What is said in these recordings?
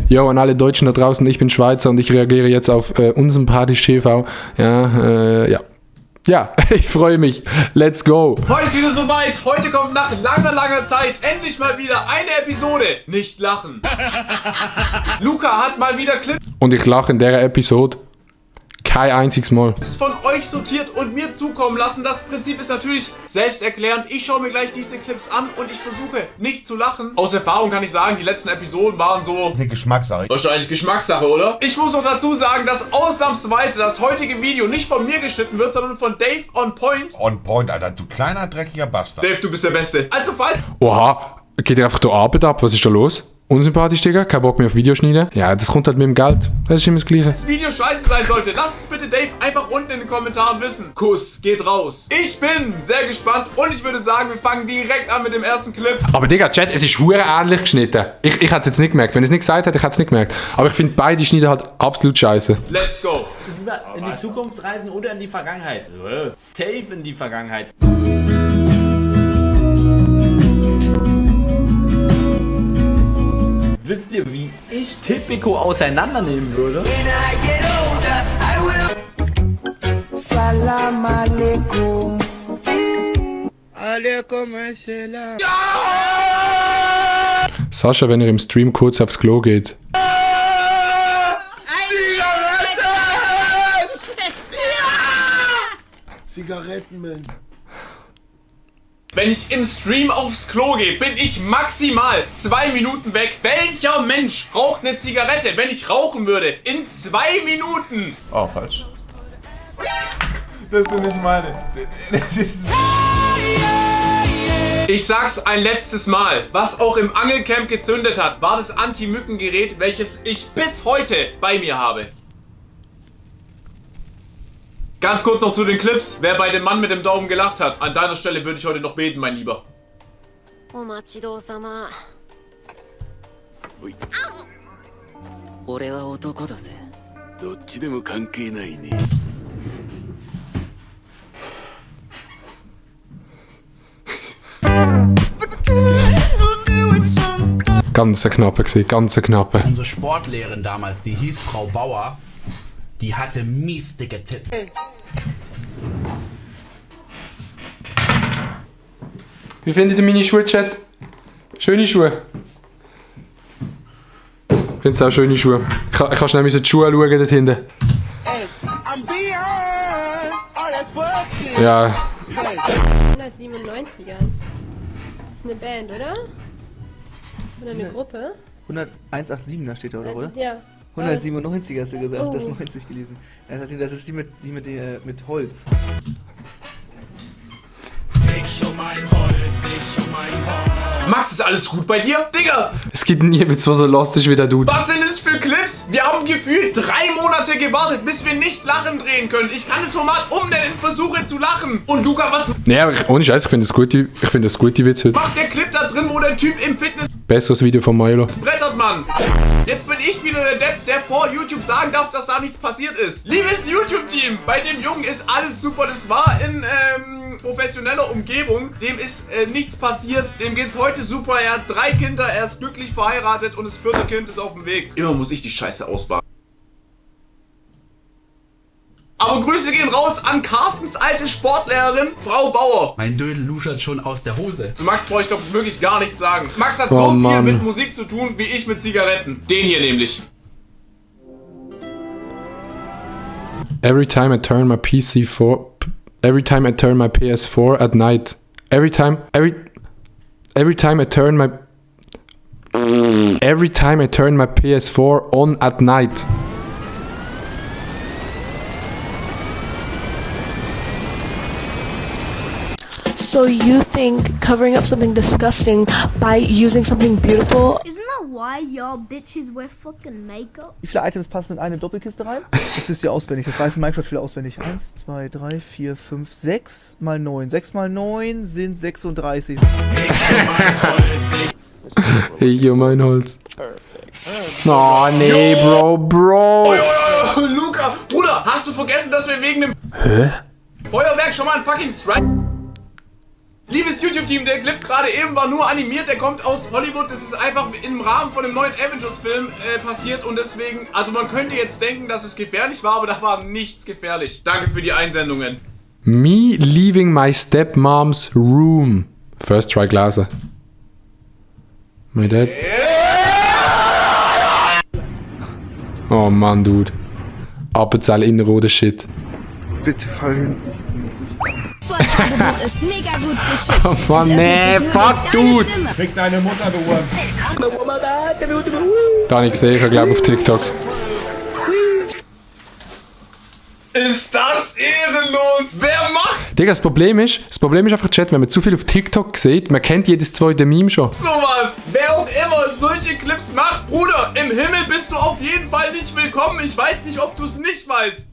Jo, an alle Deutschen da draußen, ich bin Schweizer und ich reagiere jetzt auf Unsympathisch TV. Ja. Ja, ich freue mich. Let's go. Heute ist wieder soweit. Heute kommt nach langer Zeit endlich mal wieder eine Episode. Nicht lachen. Luca hat mal wieder Clips Und ich lache in der Episode kein einziges Mal. von euch sortiert und mir zukommen lassen. Das Prinzip ist natürlich selbsterklärend. Ich schaue mir gleich diese Clips an und ich versuche nicht zu lachen. Aus Erfahrung kann ich sagen, die letzten Episoden waren so... Eine Geschmackssache. Wahrscheinlich Geschmackssache, oder? Ich muss noch dazu sagen, dass ausnahmsweise das heutige Video nicht von mir geschnitten wird, sondern von Dave on Point. On point, Alter. Du kleiner, dreckiger Bastard. Dave, du bist der Beste. Also falls... Oha, geht dir einfach die Arbeit ab? Was ist da los? Unsympathisch, Digga? Kein Bock mehr auf Videoschneiden? Ja, das kommt halt mit dem Geld. Das ist immer das Gleiche. das Video scheiße sein sollte, lasst es bitte Dave einfach unten in den Kommentaren wissen. Kuss geht raus. Ich bin sehr gespannt und ich würde sagen, wir fangen direkt an mit dem ersten Clip. Aber Digga, Chat, es ist hure ähnlich geschnitten. Ich hätte es jetzt nicht gemerkt. Wenn ich es nicht gesagt hätte, ich hätte es nicht gemerkt. Aber ich finde beide Schneiden halt absolut scheiße. Let's go. Lieber in die Zukunft reisen oder in die Vergangenheit? Safe in die Vergangenheit. Wisst ihr, wie ich Tipico auseinandernehmen würde? Salam alaikum. Sascha, wenn er im Stream kurz aufs Klo geht. Zigaretten, Mann. Wenn ich im Stream aufs Klo gehe, bin ich maximal 2 Minuten weg. Welcher Mensch raucht eine Zigarette, wenn ich rauchen würde? In 2 Minuten. Oh, falsch. Das ist nicht meine. Ich sag's ein letztes Mal. Was auch im Angelcamp gezündet hat, war das Anti-Mücken-Gerät, welches ich bis heute bei mir habe. Ganz kurz noch zu den Clips. Wer bei dem Mann mit dem Daumen gelacht hat, an deiner Stelle würde ich heute noch beten, mein Lieber. お待ちどうさま。俺は男だぜ。どっちでも関係ないね。 Ganz knappe gesehen, ganz knappe. Unsere Sportlehrerin damals, die hieß Frau Bauer, die hatte mies dicke Titten. Wie findet ihr meine Schuhe, Chat? Schöne Schuhe. Ich finde es auch schöne Schuhe. Ich kann schnell die Schuhe schauen dort hinten. Ja. 197er. Das ist eine Band, oder? Oder eine Gruppe? 187, da steht da, oder? Ja. 197 hast du gesagt, Oh. das ist 90 gelesen. Das ist die mit Holz. Max, ist alles gut bei dir? Digga, Es gibt nie mit so lustig wie der Dude. was sind es für Clips? Wir haben gefühlt 3 Monate gewartet, bis wir nicht lachen drehen können. Ich kann das Format umnennen, versuche zu lachen. Und Luca, was Nee, aber ohne Scheiß, ich finde das gute Witz heute. macht der Clip da drin, wo der Typ im Fitness Besseres Video von Milo. brettert, Mann? Jetzt bin ich wieder der Depp, der vor YouTube sagen darf, dass da nichts passiert ist. Liebes YouTube-Team, bei dem Jungen ist alles super. Das war in professioneller Umgebung. Dem ist nichts passiert. Dem geht's heute super. Er hat 3 Kinder, er ist glücklich verheiratet und das 4. Kind ist auf dem Weg. Immer muss ich die Scheiße ausbaden. Aber Grüße gehen raus an Carstens alte Sportlehrerin, Frau Bauer. Mein Dödel luschert schon aus der Hose. Zu Max brauche ich doch wirklich gar nichts sagen. Max hat Oh, so viel Mann. mit Musik zu tun, wie ich mit Zigaretten. Den hier nämlich. Every time I turn my PS4 at night. Every time I turn my PS4 on at night. So you think covering up something disgusting by using something beautiful? Isn't that why y'all bitches wear fucking makeup? Wie viele Items passen in eine Doppelkiste rein? Das wisst ihr auswendig, das weiß ein Minecraft-Spieler auswendig. 1, 2, 3, 4, 5, 6 mal 9. 6 mal 9 sind 36. Ich um mein Holz. Oh nee, Bro. Luca, Bruder, hast du vergessen, dass wir wegen dem Feuerwerk schon mal einen fucking Strike... Liebes YouTube-Team, der Clip gerade eben war nur animiert, der kommt aus Hollywood. Das ist einfach im Rahmen von einem neuen Avengers-Film passiert und deswegen, also man könnte jetzt denken, dass es gefährlich war, aber da war nichts gefährlich. Danke für die Einsendungen. Me leaving my stepmom's room. First try Glaser. My dad. Oh Mann, Dude. Appenzell Innerrhoden Shit. Bitte fall hin. Tagebuch ist mega gut geschickt. Oh Mann, nee, fuck, Dude. Krieg deine Mutter, du Huren. Da nicht gesehen, ich glaube auf TikTok. Ist das ehrenlos? Wer macht Digga, das Problem ist einfach, Chat, wenn man zu viel auf TikTok sieht, man kennt jedes zweite Meme schon. sowas? Wer auch immer solche Clips macht, Bruder, im Himmel bist du auf jeden Fall nicht willkommen. Ich weiß nicht, ob du es nicht weißt.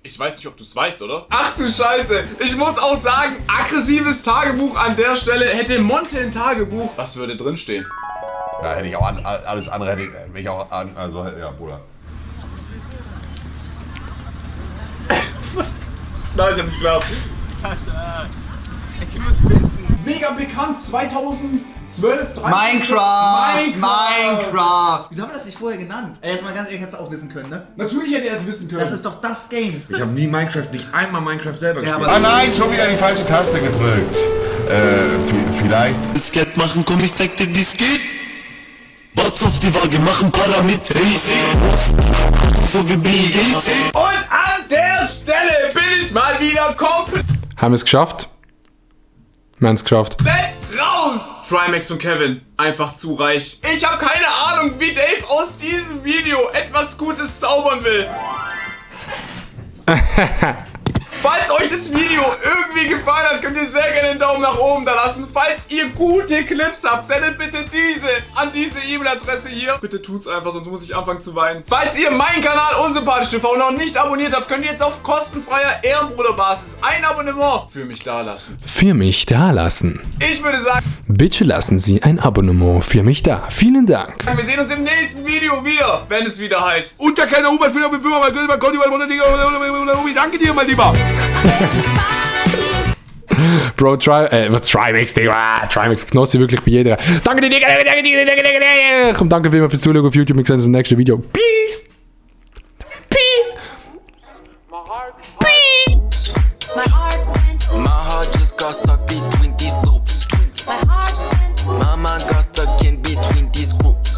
Ich weiß nicht, ob du es weißt, oder? Ach du Scheiße. Ich muss auch sagen, aggressives Tagebuch an der Stelle. Hätte Monte ein Tagebuch, was würde drinstehen? Da hätte ich auch alles andere hätte ich auch an. Also, ja, Bruder. Nein, ich hab nicht geglaubt. Ich muss wissen. Mega bekannt 2012, 13. Minecraft! Wieso haben wir das nicht vorher genannt? Ey, jetzt mal ganz ehrlich, hättest du auch wissen können, ne? Natürlich hätte er es wissen können. Das ist doch das Game. Ich habe nie nicht einmal Minecraft selber gespielt. Ah nein, schon wieder die falsche Taste gedrückt. Vielleicht. Willst Geld machen, komm, ich zeig dir, wie's geht. Was auf die Waage machen, Paramit, so wie Bill Gates. Und an der Stelle bin ich mal wieder komplett Haben wir es geschafft? Wir haben es geschafft. raus. Trimax und Kevin, einfach zu reich. Ich habe keine Ahnung, wie Dave aus diesem Video etwas Gutes zaubern will. Falls euch das Video irgendwie gefallen hat, könnt ihr sehr gerne einen Daumen nach oben da lassen. Falls ihr gute Clips habt, sendet bitte diese an diese E-Mail-Adresse hier. Bitte tut's einfach, sonst muss ich anfangen zu weinen. Falls ihr meinen Kanal Unsympathisch TV noch nicht abonniert habt, könnt ihr jetzt auf kostenfreier Ehrenbruderbasis ein Abonnement für mich dalassen. Für mich dalassen. Ich würde sagen, Bitte lassen Sie ein Abonnement für mich da. Vielen Dank. wir sehen uns im nächsten Video wieder, wenn es wieder heißt. Unter keiner Hubert, für danke dir, mein Lieber. Bro, Trimax, Digga. Trimax Knossi wirklich bei jeder. Danke dir, Digga. Komm, danke vielmals fürs Zuschauen auf YouTube. Wir sehen uns im nächsten Video. Peace. Peace. My heart